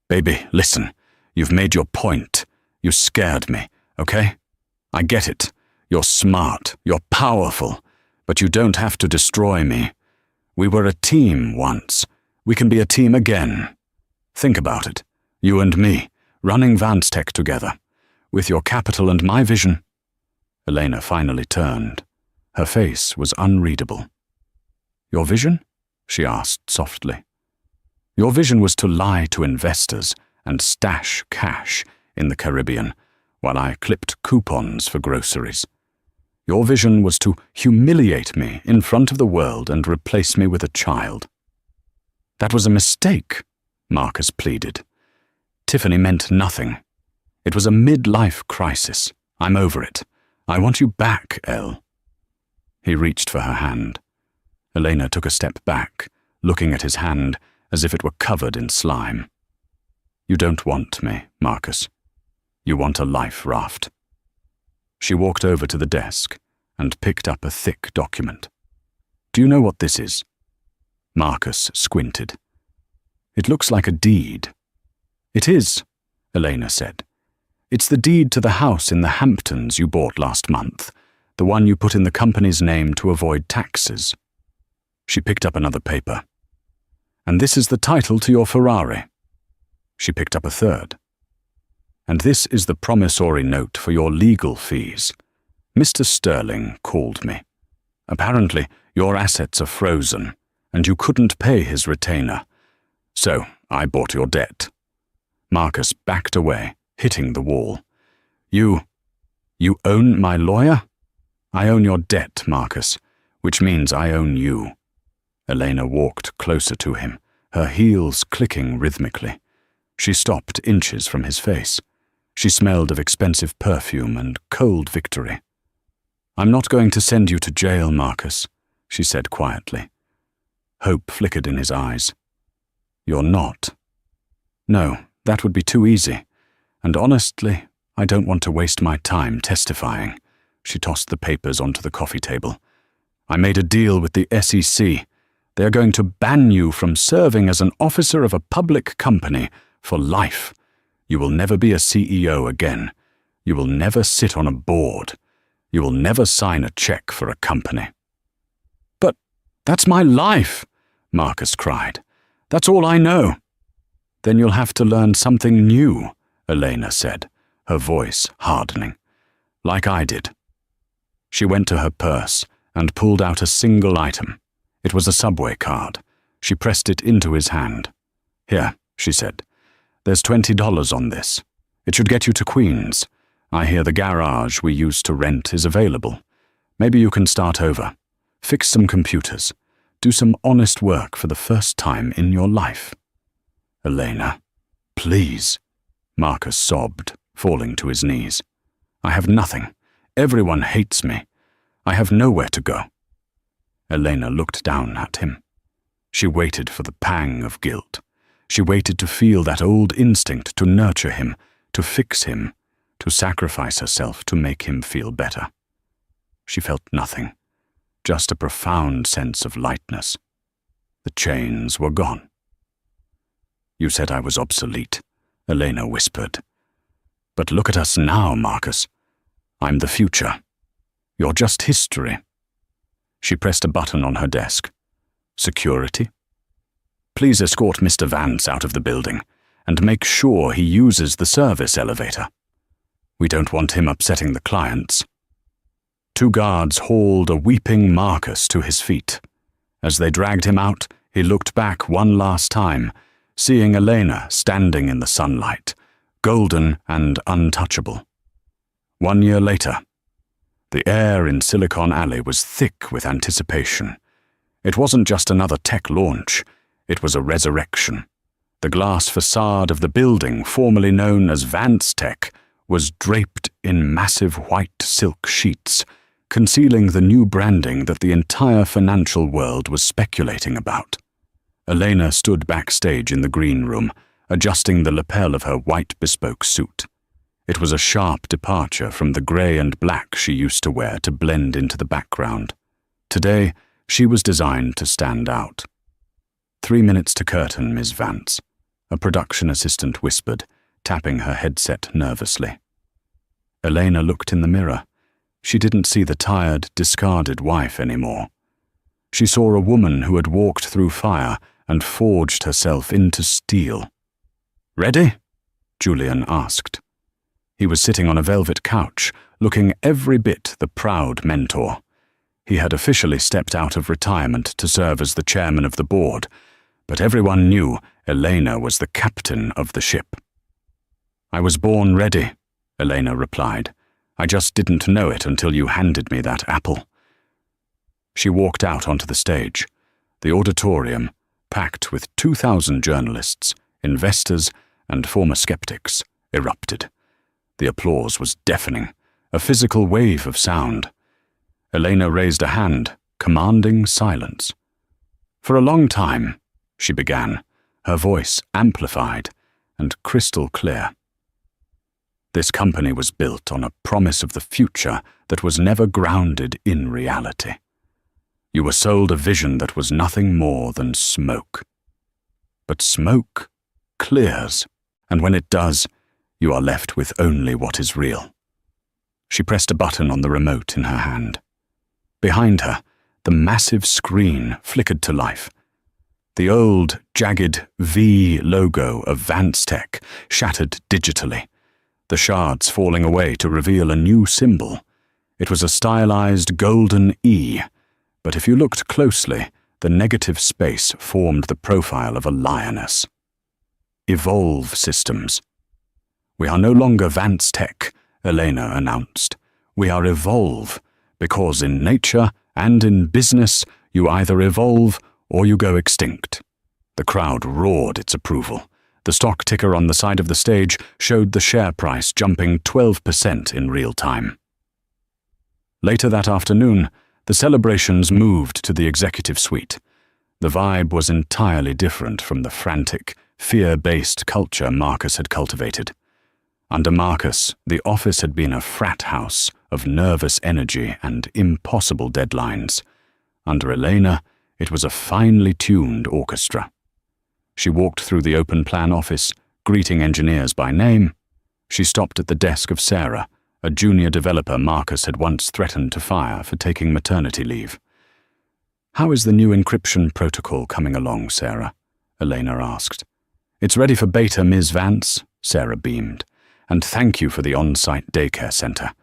A: Baby, listen. You've made your point. You scared me, okay? I get it. You're smart. You're powerful. But you don't have to destroy me. We were a team once. We can be a team again. Think about it. You and me, running Vance Tech together. With your capital and my vision. Elena finally turned. Her face was unreadable. Your vision? She asked softly. Your vision was to lie to investors and stash cash in the Caribbean while I clipped coupons for groceries. Your vision was to humiliate me in front of the world and replace me with a child. That was a mistake, Marcus pleaded. Tiffany meant nothing. It was a midlife crisis. I'm over it. I want you back, Elle. He reached for her hand. Elena took a step back, looking at his hand as if it were covered in slime. You don't want me, Marcus. You want a life raft. She walked over to the desk and picked up a thick document. Do you know what this is? Marcus squinted. It looks like a deed. It is, Elena said. It's the deed to the house in the Hamptons you bought last month, the one you put in the company's name to avoid taxes. She picked up another paper. And this is the title to your Ferrari. She picked up a third. and this is the promissory note for your legal fees. Mr. Sterling called me. Apparently, your assets are frozen, and you couldn't pay his retainer. So, I bought your debt." Marcus backed away, hitting the wall. You own my lawyer? I own your debt, Marcus, which means I own you." Elena walked closer to him, her heels clicking rhythmically. She stopped inches from his face. She smelled of expensive perfume and cold victory. "I'm not going to send you to jail, Marcus," she said quietly. Hope flickered in his eyes. "You're not?" "No, that would be too easy. And honestly, I don't want to waste my time testifying." She tossed the papers onto the coffee table. "I made a deal with the SEC. They are going to ban you from serving as an officer of a public company for life. You will never be a CEO again. You will never sit on a board. You will never sign a check for a company." "But that's my life," Marcus cried. "That's all I know." "Then you'll have to learn something new," Elena said, her voice hardening. "Like I did." She went to her purse and pulled out a single item. It was a subway card. She pressed it into his hand. "Here," she said. "There's $20 on this. It should get you to Queens. I hear the garage we used to rent is available. Maybe you can start over. Fix some computers. Do some honest work for the first time in your life." "Elena, please," Marcus sobbed, falling to his knees. "I have nothing. Everyone hates me. I have nowhere to go." Elena looked down at him. She waited for the pang of guilt. She waited to feel that old instinct to nurture him, to fix him, to sacrifice herself to make him feel better. She felt nothing, just a profound sense of lightness. The chains were gone. "You said I was obsolete," Elena whispered. "But look at us now, Marcus. I'm the future. You're just history." She pressed a button on her desk. "Security? Please escort Mr. Vance out of the building and make sure he uses the service elevator. We don't want him upsetting the clients." 2 guards hauled a weeping Marcus to his feet. As they dragged him out, he looked back one last time, seeing Elena standing in the sunlight, golden and untouchable. 1 year later, the air in Silicon Alley was thick with anticipation. It wasn't just another tech launch, it was a resurrection. The glass facade of the building, formerly known as Vance Tech, was draped in massive white silk sheets, concealing the new branding that the entire financial world was speculating about. Elena stood backstage in the green room, adjusting the lapel of her white bespoke suit. It was a sharp departure from the grey and black she used to wear to blend into the background. Today, she was designed to stand out. 3 minutes to curtain, Ms. Vance," a production assistant whispered, tapping her headset nervously. Elena looked in the mirror. She didn't see the tired, discarded wife anymore. She saw a woman who had walked through fire and forged herself into steel. "Ready?" Julian asked. He was sitting on a velvet couch, looking every bit the proud mentor. He had officially stepped out of retirement to serve as the chairman of the board, but everyone knew Elena was the captain of the ship. "I was born ready," Elena replied. "I just didn't know it until you handed me that apple." She walked out onto the stage. The auditorium, packed with 2,000 journalists, investors, and former skeptics, erupted. The applause was deafening, a physical wave of sound. Elena raised a hand, commanding silence. "For a long time," she began, her voice amplified and crystal clear. "This company was built on a promise of the future that was never grounded in reality. You were sold a vision that was nothing more than smoke. But smoke clears, and when it does, you are left with only what is real." She pressed a button on the remote in her hand. Behind her, the massive screen flickered to life. The old, jagged V logo of Vance Tech shattered digitally. the shards falling away to reveal a new symbol. It was a stylized golden E, but if you looked closely, the negative space formed the profile of a lioness. Evolve Systems. "We are no longer Vance Tech," Elena announced. "We are Evolve, because in nature and in business, you either evolve or you go extinct." The crowd roared its approval. The stock ticker on the side of the stage showed the share price jumping 12% in real time. Later that afternoon, the celebrations moved to the executive suite. The vibe was entirely different from the frantic, fear-based culture Marcus had cultivated. Under Marcus, the office had been a frat house of nervous energy and impossible deadlines. Under Elena, it was a finely tuned orchestra. She walked through the open-plan office, greeting engineers by name. She stopped at the desk of Sarah, a junior developer Marcus had once threatened to fire for taking maternity leave. "How is the new encryption protocol coming along, Sarah?" Elena asked. "It's ready for beta, Ms. Vance," Sarah beamed. "And thank you for the on-site daycare center.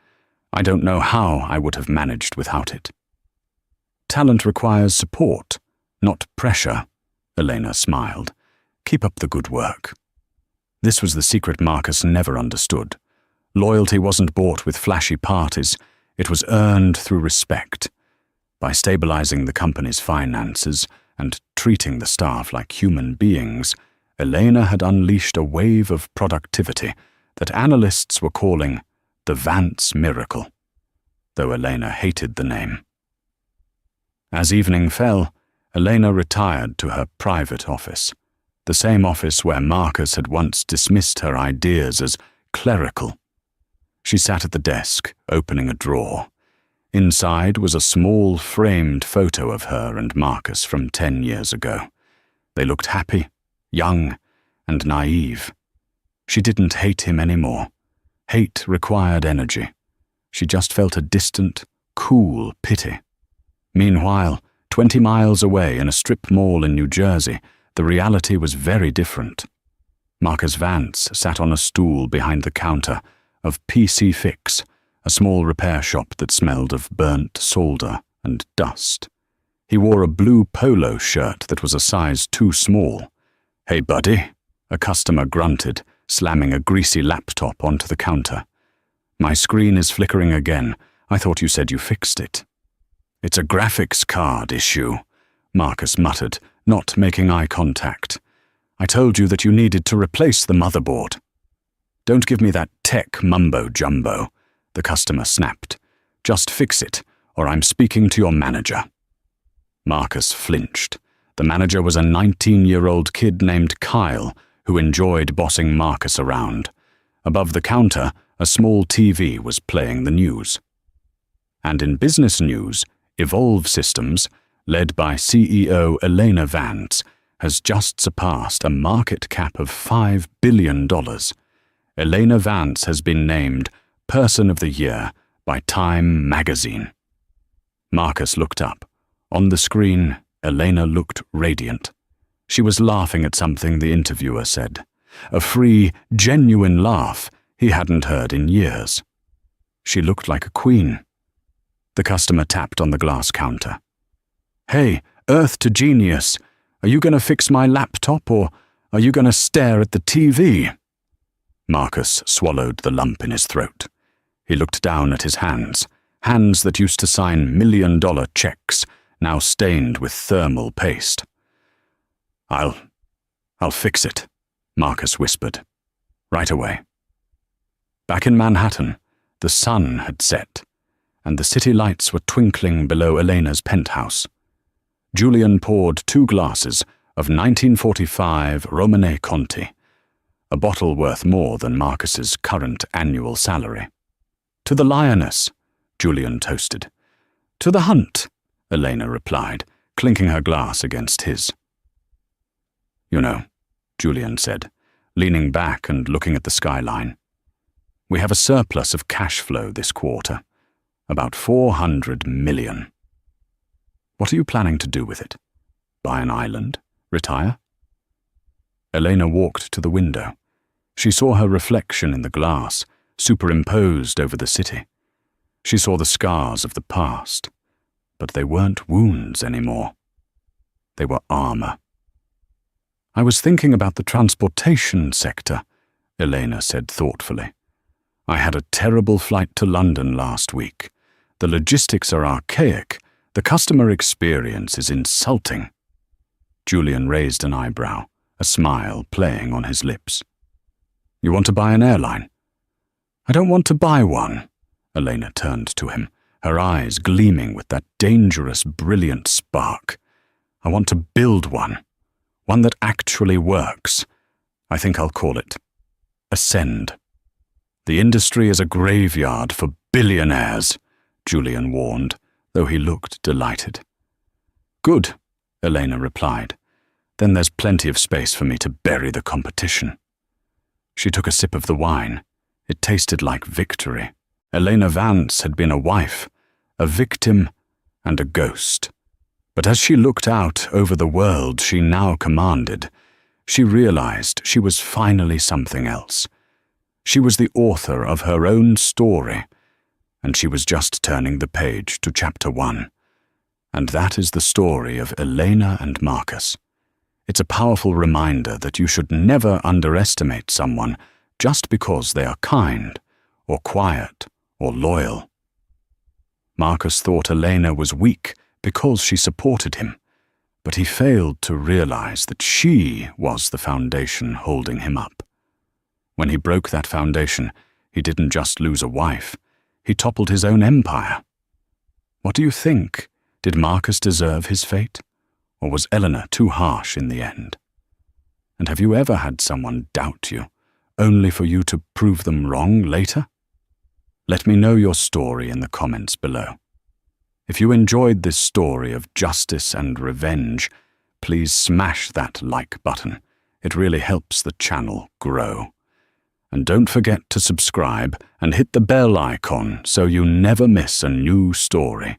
A: I don't know how I would have managed without it." "Talent requires support, not pressure," Elena smiled. "Keep up the good work." This was the secret Marcus never understood. Loyalty wasn't bought with flashy parties, it was earned through respect. By stabilizing the company's finances and treating the staff like human beings, Elena had unleashed a wave of productivity that analysts were calling the Vance Miracle, though Elena hated the name. As evening fell, Elena retired to her private office, the same office where Marcus had once dismissed her ideas as clerical. She sat at the desk, opening a drawer. Inside was a small framed photo of her and Marcus from 10 years ago. They looked happy, young, and naive. She didn't hate him anymore. Hate required energy. She just felt a distant, cool pity. Meanwhile, 20 miles away in a strip mall in New Jersey, the reality was very different. Marcus Vance sat on a stool behind the counter of PC Fix, a small repair shop that smelled of burnt solder and dust. He wore a blue polo shirt that was a size too small. "Hey, buddy," a customer grunted, slamming a greasy laptop onto the counter. "My screen is flickering again. I thought you said you fixed it." "It's a graphics card issue," Marcus muttered, not making eye contact. "I told you that you needed to replace the motherboard." "Don't give me that tech mumbo-jumbo," the customer snapped. "Just fix it, or I'm speaking to your manager." Marcus flinched. The manager was a 19-year-old kid named Kyle who enjoyed bossing Marcus around. Above the counter, a small TV was playing the news. And in business news, Evolve Systems, led by CEO Elena Vance, has just surpassed a market cap of $5 billion. Elena Vance has been named Person of the Year by Time magazine. Marcus looked up. On the screen, Elena looked radiant. She was laughing at something the interviewer said. A free, genuine laugh he hadn't heard in years. She looked like a queen. The customer tapped on the glass counter. "Hey, Earth to Genius, are you going to fix my laptop or are you going to stare at the TV?" Marcus swallowed the lump in his throat. He looked down at his hands that used to sign million-dollar checks, now stained with thermal paste. I'll fix it," Marcus whispered. "Right away." Back in Manhattan, the sun had set, and the city lights were twinkling below Elena's penthouse. Julian poured 2 glasses of 1945 Romanée Conti, a bottle worth more than Marcus's current annual salary. "To the lioness," Julian toasted. "To the hunt," Elena replied, clinking her glass against his. "You know," Julian said, leaning back and looking at the skyline, "we have a surplus of cash flow this quarter, about 400 million. What are you planning to do with it? Buy an island? Retire?" Elena walked to the window. She saw her reflection in the glass, superimposed over the city. She saw the scars of the past, but they weren't wounds anymore. They were armor. "I was thinking about the transportation sector," Elena said thoughtfully. "I had a terrible flight to London last week. The logistics are archaic. The customer experience is insulting." Julian raised an eyebrow, a smile playing on his lips. "You want to buy an airline?" "I don't want to buy one." Elena turned to him, her eyes gleaming with that dangerous, brilliant spark. "I want to build one that actually works. I think I'll call it Ascend." "The industry is a graveyard for billionaires," Julian warned, though he looked delighted. "Good," Elena replied. "Then there's plenty of space for me to bury the competition." She took a sip of the wine. It tasted like victory. Elena Vance had been a wife, a victim, and a ghost. But as she looked out over the world she now commanded, she realized she was finally something else. She was the author of her own story, and she was just turning the page to chapter 1. And that is the story of Elena and Marcus. It's a powerful reminder that you should never underestimate someone just because they are kind, or quiet, or loyal. Marcus thought Elena was weak because she supported him, but he failed to realize that she was the foundation holding him up. When he broke that foundation, he didn't just lose a wife, he toppled his own empire. What do you think? Did Marcus deserve his fate? Or was Eleanor too harsh in the end? And have you ever had someone doubt you, only for you to prove them wrong later? Let me know your story in the comments below. If you enjoyed this story of justice and revenge, please smash that like button. It really helps the channel grow. And don't forget to subscribe and hit the bell icon so you never miss a new story.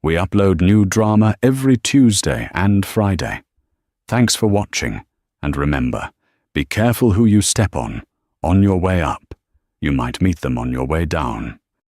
A: We upload new drama every Tuesday and Friday. Thanks for watching, and remember, be careful who you step on your way up. You might meet them on your way down.